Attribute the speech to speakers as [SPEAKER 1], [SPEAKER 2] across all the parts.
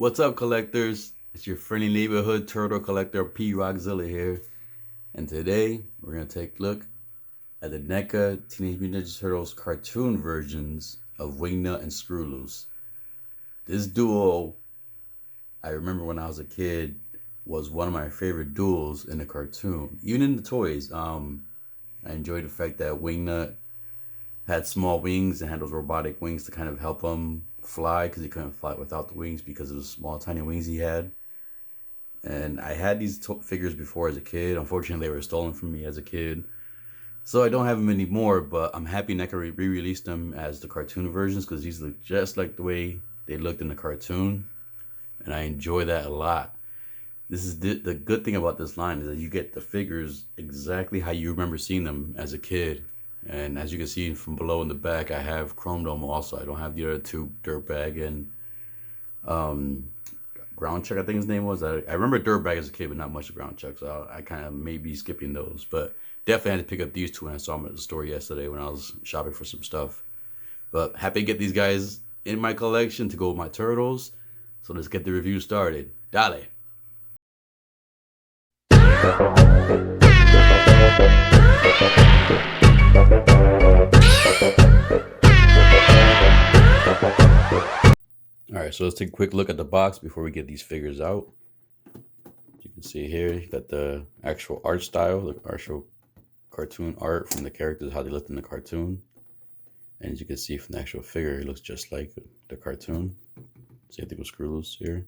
[SPEAKER 1] What's up, collectors? It's your friendly neighborhood turtle collector P Rockzilla here, and today we're gonna take a look at the Neca Teenage Mutant Ninja Turtles cartoon versions of Wingnut and Screwloose. This duo, I remember when I was a kid, was one of my favorite duos in the cartoon, even in the toys. I enjoyed the fact that Wingnut had small wings and had those robotic wings to kind of help him fly, because he couldn't fly without the wings because of the small tiny wings he had. And I had these figures before as a kid. Unfortunately, they were stolen from me as a kid, so I don't have them anymore. But I'm happy Neca re-released them as the cartoon versions, because these look just like the way they looked in the cartoon, and I enjoy that a lot. This is the good thing about this line, is that you get the figures exactly how you remember seeing them as a kid. And as you can see from below in the back, I have Chrome Dome also. I don't have the other two, Dirtbag and Ground Chuck, I think his name was. I remember Dirtbag as a kid, but not much of Ground Chuck, so I kind of may be skipping those. But definitely had to pick up these two when I saw them at the store yesterday when I was shopping for some stuff. But happy to get these guys in my collection to go with my turtles. So let's get the review started. Dale! Alright, so let's take a quick look at the box before we get these figures out. As you can see here, you got the actual art style, the actual cartoon art from the characters, how they looked in the cartoon. And as you can see from the actual figure, it looks just like the cartoon. Same thing with Screwloose here.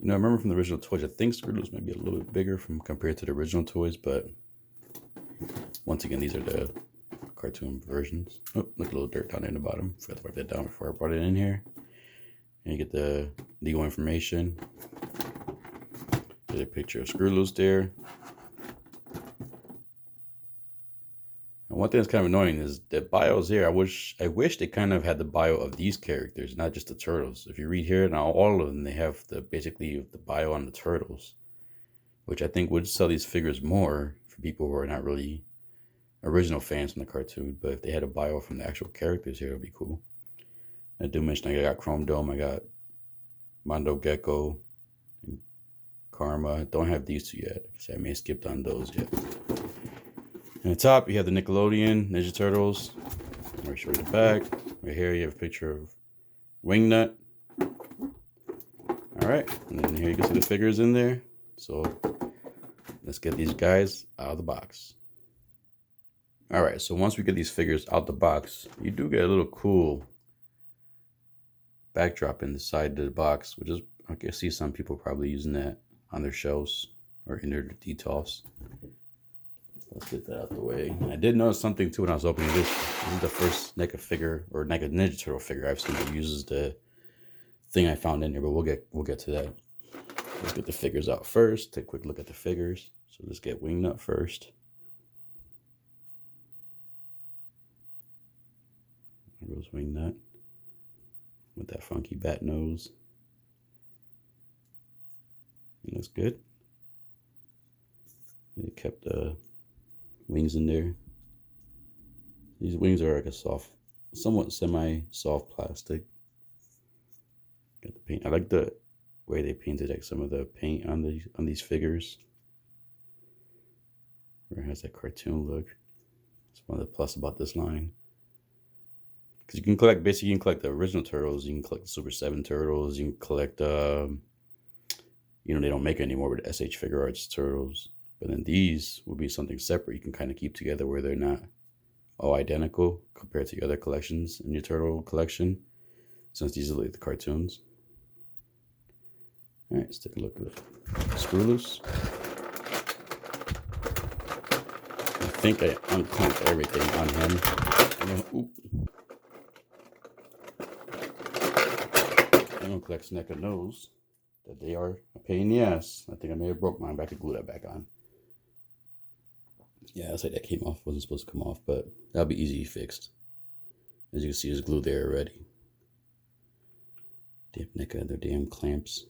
[SPEAKER 1] You know, I remember from the original toys, I think Screwloose might be a little bit bigger compared to the original toys, but once again, these are the cartoon versions. Oh, look, a little dirt down there in the bottom. Forgot to wipe that down before I brought it in here. And you get the legal information. There's a picture of Screwloose there. And one thing that's kind of annoying is the bios here. I wish they kind of had the bio of these characters, not just the turtles. If you read here, now all of them, they have basically the bio on the turtles, which I think would sell these figures more for people who are not really original fans from the cartoon. But if they had a bio from the actual characters here, it would be cool. I do mention I got Chrome Dome, I got Mondo Gecko, and Karma. I don't have these two yet. I may have skipped on those yet. On the top, you have the Nickelodeon Ninja Turtles. Right here in the back. Right here, you have a picture of Wingnut. All right, and then here you can see the figures in there. So let's get these guys out of the box. All right, so once we get these figures out the box, you do get a little cool backdrop in the side of the box, which is, I can see some people probably using that on their shelves or in their details. Let's get that out of the way. And I did notice something too when I was opening this. This is the first Neca figure, or Neca Ninja Turtle figure I've seen that uses the thing I found in there, but we'll get to that. Let's get the figures out first. Take a quick look at the figures. So let's get Wingnut first. There goes Wingnut with that funky bat nose. It looks good. They kept the wings in there. These wings are like a somewhat semi-soft plastic. Got the paint. I like the way they painted like some of the paint on these figures, where it has that cartoon look. It's one of the plus about this line, because you can collect, basically you can collect the original turtles, you can collect the Super 7 turtles, you can collect you know, they don't make it anymore with SH Figure Arts turtles. But then these will be something separate you can kind of keep together, where they're not all identical compared to your other collections in your turtle collection, since these are like the cartoons. All right, let's take a look at Screwloose. I think I unclamped everything on him. Anyone collects Neca knows that they are a pain in the ass. I think I may have broke mine, but I could glue that back on. Yeah, that's like that came off. Wasn't supposed to come off, but that'll be easy fixed. As you can see, there's glue there already. Damn Neca, their damn clamps.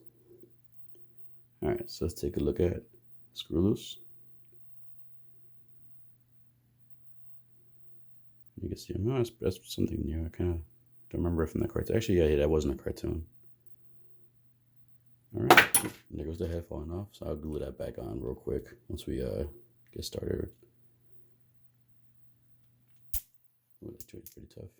[SPEAKER 1] All right, so let's take a look at Screwloose. You can see, oh, that's something new. I kind of Don't remember from the cartoon. Actually, yeah, that wasn't a cartoon. All right, there goes the head falling off. So I'll glue that back on real quick once we get started. Ooh, that joint's pretty tough.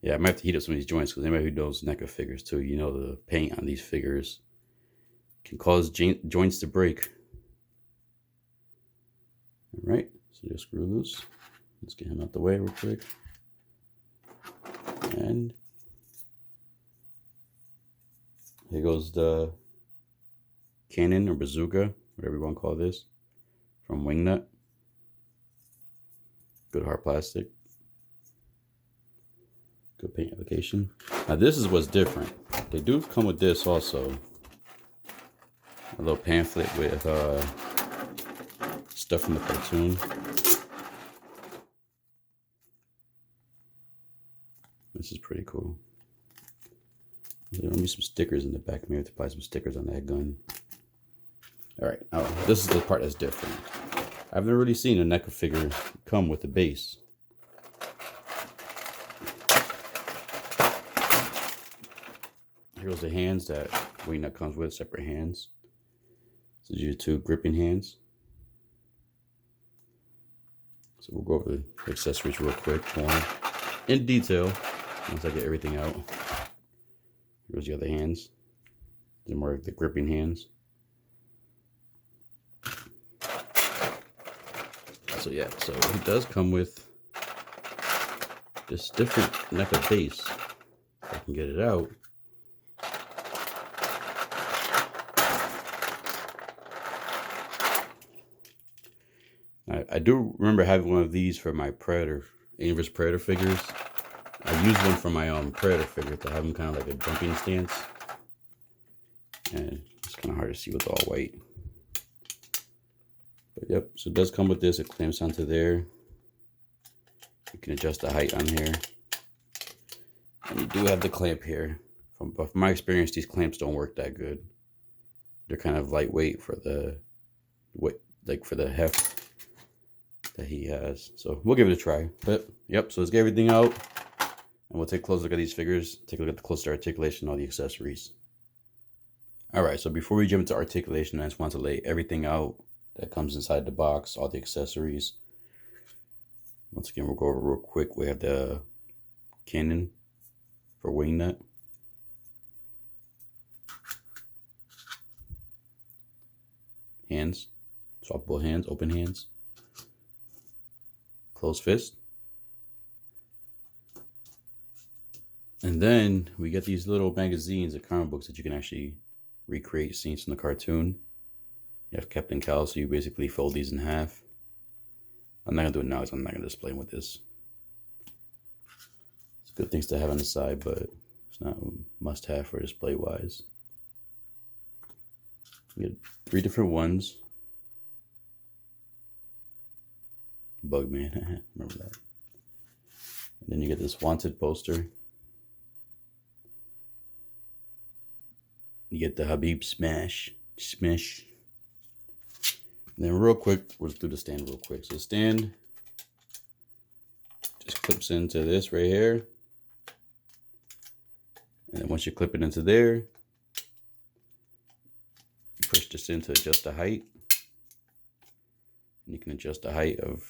[SPEAKER 1] Yeah, I might have to heat up some of these joints because anybody who knows NECA figures too, you know the paint on these figures can cause joints to break. All right, so just screw loose. Let's get him out the way real quick. And here goes the cannon or bazooka, whatever you want to call this, from Wingnut. Good hard plastic. Good paint application. Now this is what's different. They do come with this also. A little pamphlet with stuff from the cartoon. This is pretty cool. There'll be some stickers in the back. Maybe I have to apply some stickers on that gun. Alright, now this is the part that's different. I've never really seen a NECA figure come with a base. Here goes the hands that Wingnut comes with, separate hands. So these are your two gripping hands. So we'll go over the accessories real quick, more in detail, once I get everything out. Here goes the other hands. They're more like the gripping hands. So yeah, so it does come with this different NECA base. If I can get it out. I do remember having one of these for my Predator, Universe Predator figures. I used one for my Predator figure to have them kind of like a jumping stance. And it's kind of hard to see with all white. But yep, so it does come with this. It clamps onto there. You can adjust the height on here. And you do have the clamp here. From my experience, these clamps don't work that good. They're kind of lightweight for the for the heft that he has. So we'll give it a try. But yep, so let's get everything out. And we'll take a close look at these figures. Take a look at the closer articulation, all the accessories. Alright, so before we jump into articulation, I just want to lay everything out that comes inside the box, all the accessories. Once again, we'll go over real quick. We have the cannon for Wingnut. Hands, swappable hands, open hands. Closed fist. And then we get these little magazines of comic books that you can actually recreate scenes from the cartoon. You have Captain Cal, so you basically fold these in half. I'm not going to do it now because I'm not going to display them with this. It's good things to have on the side, but it's not a must-have for display-wise. We get 3 different ones. Bugman, remember that. And then you get this Wanted poster. You get the Habib Smash. And then real quick, we'll do the stand real quick. So the stand just clips into this right here. And then once you clip it into there, you push this in to adjust the height. And you can adjust the height of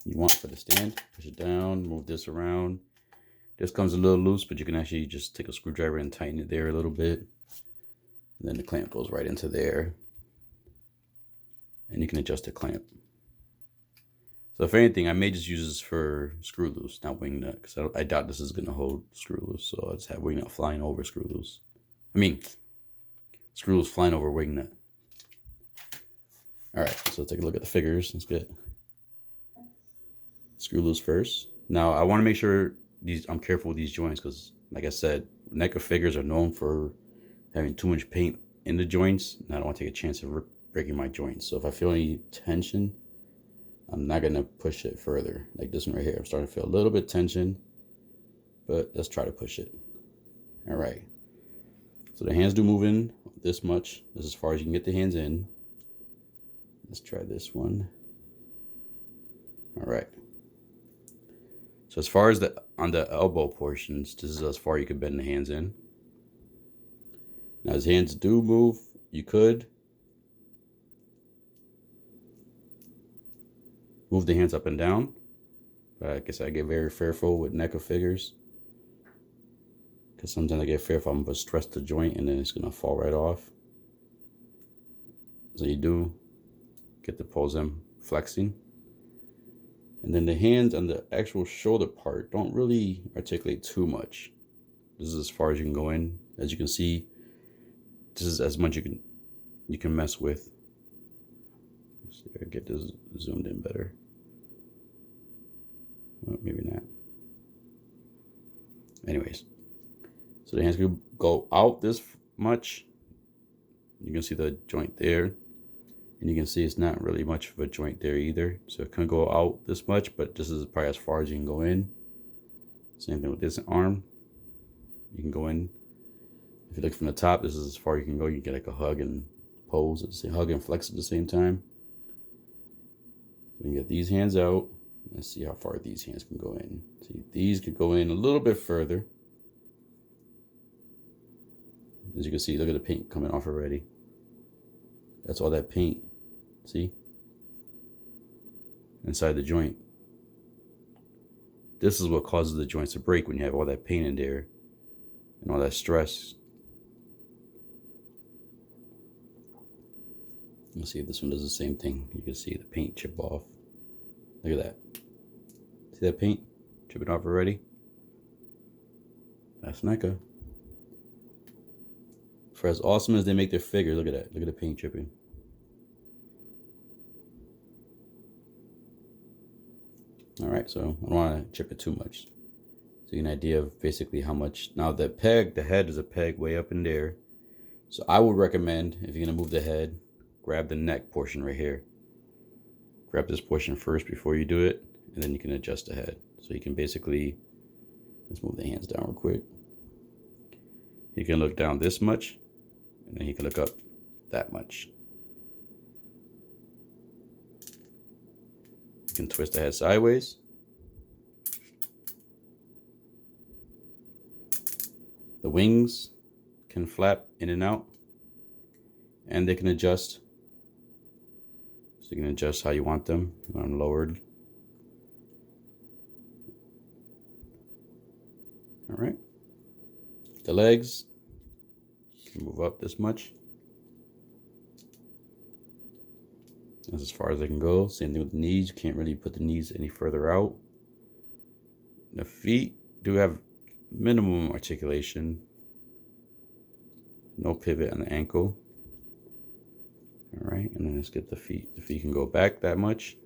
[SPEAKER 1] you want for the stand. Push it down, move this around. This comes a little loose, but you can actually just take a screwdriver and tighten it there a little bit. And then the clamp goes right into there. And you can adjust the clamp. So if anything, I may just use this for Screwloose, not Wingnut, because I doubt this is going to hold Screwloose. So I'll just have Wingnut flying over Screwloose. I mean, Screwloose flying over Wingnut. Alright, so let's take a look at the figures. Let's get Screwloose first. Now, I want to make sure I'm careful with these joints because, like I said, NECA figures are known for having too much paint in the joints, and I don't want to take a chance of breaking my joints. So if I feel any tension, I'm not going to push it further. Like this one right here, I'm starting to feel a little bit tension, but let's try to push it. All right. So the hands do move in this much. This is as far as you can get the hands in. Let's try this one. All right. So So as far as on the elbow portions, this is as far you can bend the hands in. Now as hands do move, you could move the hands up and down. But I guess I get very fearful with Neca figures, because sometimes I get fearful I'm going to stress the joint and then it's going to fall right off. So you do get to pose them flexing. And then the hands on the actual shoulder part don't really articulate too much. This is as far as you can go in. As you can see, this is as much you can mess with. Let's see if I can get this zoomed in better. Oh, maybe not. Anyways, so the hands can go out this much. You can see the joint there. And you can see it's not really much of a joint there either. So it can go out this much, but this is probably as far as you can go in. Same thing with this arm. You can go in. If you look from the top, this is as far as you can go. You can get like a hug and pose at the same, hug and flex at the same time. So you get these hands out. Let's see how far these hands can go in. See, these could go in a little bit further. As you can see, look at the paint coming off already. That's all that paint, see? Inside the joint. This is what causes the joints to break, when you have all that paint in there and all that stress. Let's see if this one does the same thing. You can see the paint chip off. Look at that. See that paint chipping off already? That's Neca. For as awesome as they make their figure, look at that. Look at the paint chipping. All right, so I don't want to chip it too much. So you get an idea of basically how much. Now the peg, the head is a peg way up in there. So I would recommend, if you're gonna move the head, grab the neck portion right here. Grab this portion first before you do it, and then you can adjust the head. So you can basically, let's move the hands down real quick. You can look down this much, and then you can look up that much. You can twist the head sideways. The wings can flap in and out, and they can adjust. So you can adjust how you want them. You want them lowered. All right. The legs can move up this much. That's as far as they can go. Same thing with the knees. You can't really put the knees any further out. The feet do have minimum articulation. No pivot on the ankle. All right, and then let's get the feet. The feet can go back that much.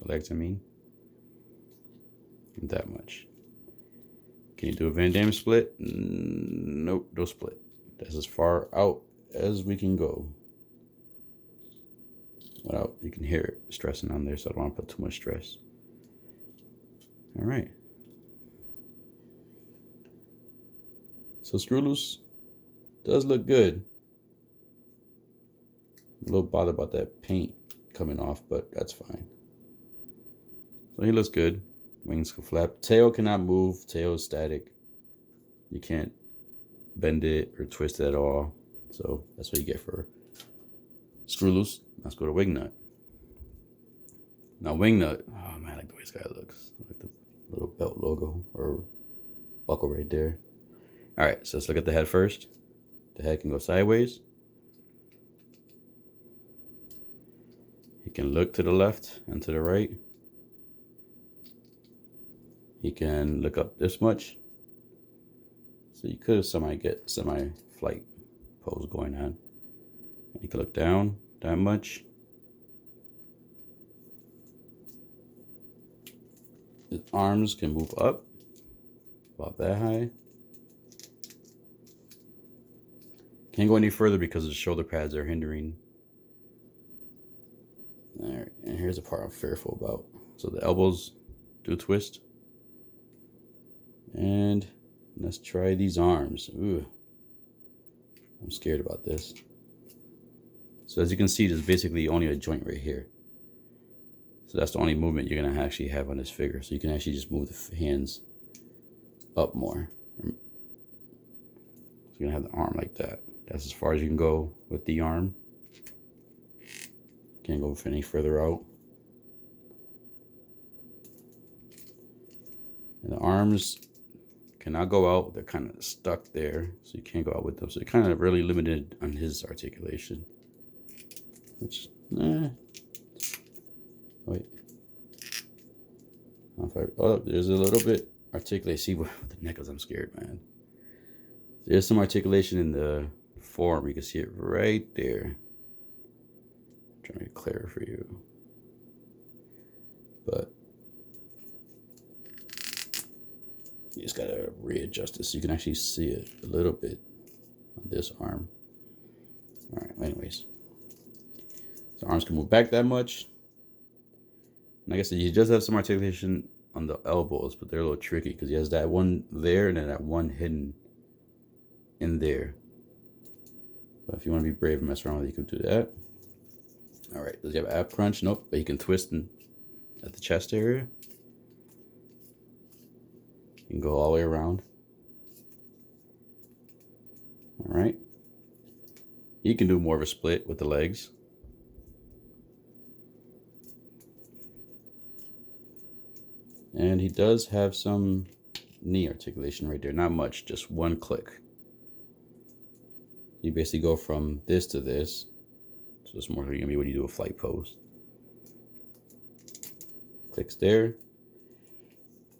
[SPEAKER 1] The legs, I mean. That much. Can you do a Van Damme split? Nope, no split. That's as far out as we can go. Without, you can hear it stressing on there, so I don't want to put too much stress. All right. So Screwloose does look good. A little bothered about that paint coming off, but that's fine. So he looks good. Wings can flap. Tail cannot move. Tail is static. You can't bend it or twist it at all. So that's what you get for Screwloose. Let's go to Wingnut. Now Wingnut, oh man, I like the way this guy looks. I like the little belt logo or buckle right there. All right, so let's look at the head first. The head can go sideways. He can look to the left and to the right. He can look up this much. So you could get semi-flight pose going on. He can look down that much. His arms can move up about that high. Can't go any further because the shoulder pads are hindering. All right, and here's the part I'm fearful about. So the elbows do twist. And let's try these arms. Ooh, I'm scared about this. So as you can see, there's basically only a joint right here. So that's the only movement you're gonna actually have on this figure. So you can actually just move the hands up more. So you're gonna have the arm like that. That's as far as you can go with the arm. Can't go any further out. And the arms cannot go out. They're kind of stuck there, so you can't go out with them. So you're kind of really limited on his articulation. Which, wait. Oh, there's a little bit articulate. See what the neck is. I'm scared, man. There's some articulation in the form. You can see it right there. I'm trying to be clearer for you, but you just gotta readjust it so you can actually see it a little bit on this arm. All right. Anyways, so arms can move back that much. And like I said, he does have some articulation on the elbows, but they're a little tricky because he has that one there and then that one hidden in there. But if you want to be brave and mess around with it, you can do that. All right, does he have ab crunch? Nope, but he can twist at the chest area. You can go all the way around. All right. He can do more of a split with the legs. And he does have some knee articulation right there. Not much, just one click. You basically go from this to this. So it's more going to be when you do a flight pose. Clicks there.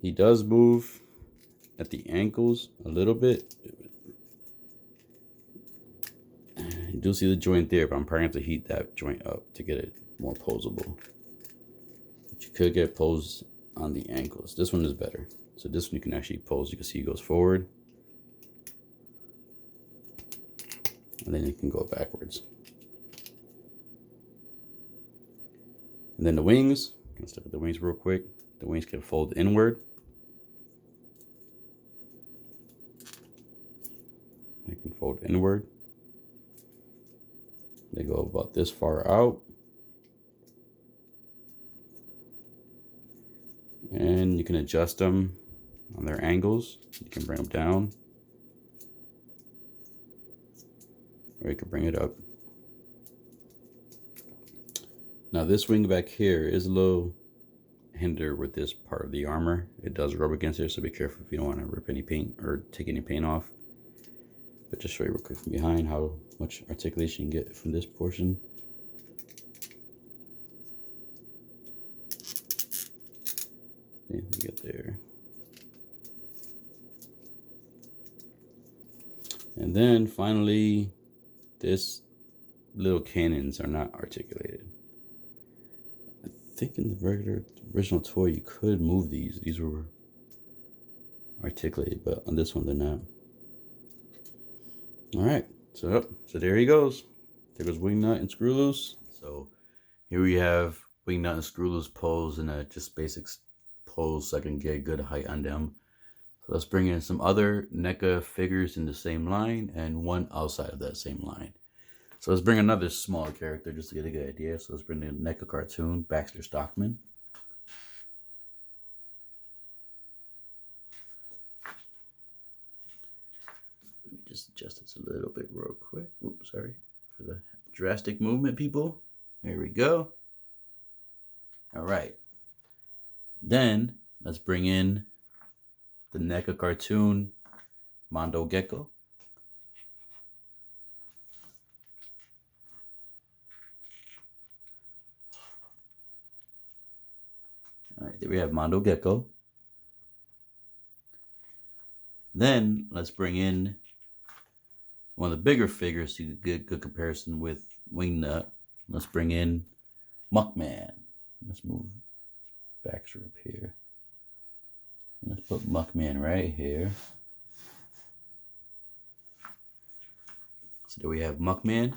[SPEAKER 1] He does move at the ankles a little bit. You do see the joint there, but I'm probably going to have to heat that joint up to get it more posable. But you could get posed on the ankles. This one is better. So this one you can actually pose. You can see he goes forward. And then you can go backwards. And then the wings. Let's look at the wings real quick. The wings can fold inward. They can fold inward. They go about this far out. And you can adjust them on their angles. You can bring them down. Or you can bring it up. Now this wing back here is a little hindered with this part of the armor. It does rub against it, so be careful if you don't want to rip any paint or take any paint off. But just show you real quick from behind how much articulation you can get from this portion. See, you get there. And then finally, this little cannons are not articulated. I think in the original toy you could move these. These were articulated, but on this one they're not. All right, so there he goes. There goes Wingnut and Screwloose. So here we have Wingnut and Screwloose pose in a just basic pose so I can get a good height on them. So let's bring in some other NECA figures in the same line and one outside of that same line. So let's bring another smaller character just to get a good idea. So let's bring the NECA cartoon, Baxter Stockman. Let me just adjust this a little bit real quick. Oops, sorry for the drastic movement, people. There we go. All right. Then let's bring in the NECA cartoon, Mondo Gecko. All right, there we have Mondo Gecko. Then let's bring in one of the bigger figures so you get a good comparison with Wingnut. Let's bring in Muckman. Let's move Baxter up here. Let's put Muckman right here. So there we have Muckman.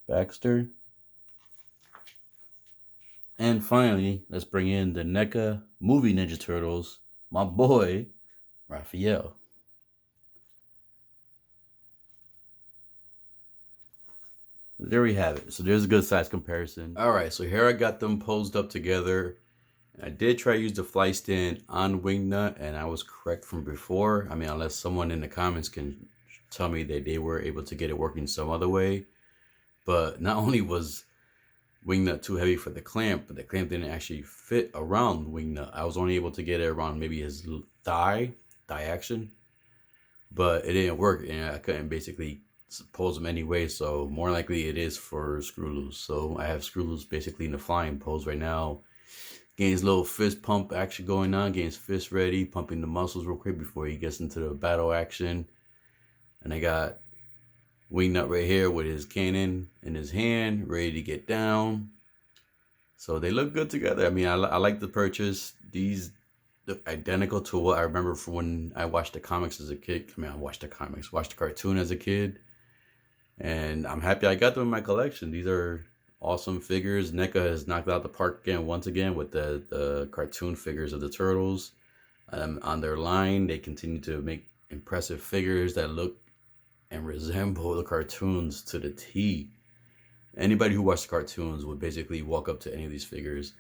[SPEAKER 1] Baxter. And finally, let's bring in the NECA movie Ninja Turtles, my boy, Raphael. There we have it. So there's a good size comparison. All right, so here I got them posed up together. I did try to use the fly stand on Wingnut, and I was correct from before. I mean, unless someone in the comments can tell me that they were able to get it working some other way. But not only was Wingnut too heavy for the clamp, but the clamp didn't actually fit around Wingnut. I was only able to get it around maybe his thigh action, but it didn't work, and I couldn't basically pose him anyway. So more likely it is for Screwloose. So I have Screwloose basically in the flying pose right now, getting his little fist pump action going on, getting his fist ready, pumping the muscles real quick before he gets into the battle action. And I got Wingnut right here with his cannon in his hand, ready to get down. So they look good together. I mean, I like the purchase. These look identical to what I remember from when I watched the comics as a kid. I mean, watched the cartoon as a kid. And I'm happy I got them in my collection. These are awesome figures. Neca has knocked out the park once again with the cartoon figures of the turtles. On their line, they continue to make impressive figures that look and resemble the cartoons to the T. Anybody who watched the cartoons would basically walk up to any of these figures,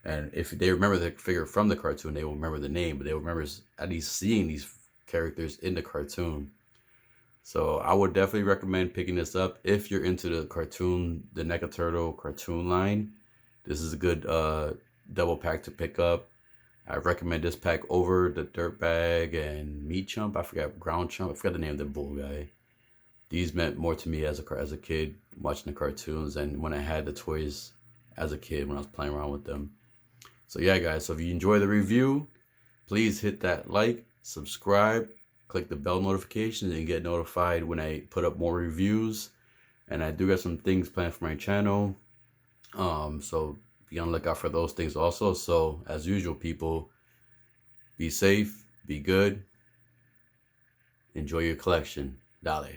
[SPEAKER 1] and if they remember the figure from the cartoon, they will remember the name, but they will remember at least seeing these characters in the cartoon. So I would definitely recommend picking this up if you're into the cartoon, the Neca Turtle cartoon line. This is a good double pack to pick up. I recommend this pack over the Dirtbag and Meat Chump. I forgot Ground Chump. I forgot the name of the bull guy. These meant more to me as a kid watching the cartoons, and when I had the toys as a kid when I was playing around with them. So yeah, guys. So if you enjoy the review, please hit that like, subscribe, click the bell notifications, and get notified when I put up more reviews. And I do got some things planned for my channel. So be on the lookout for those things also. So as usual, people, be safe, be good, enjoy your collection. Dale.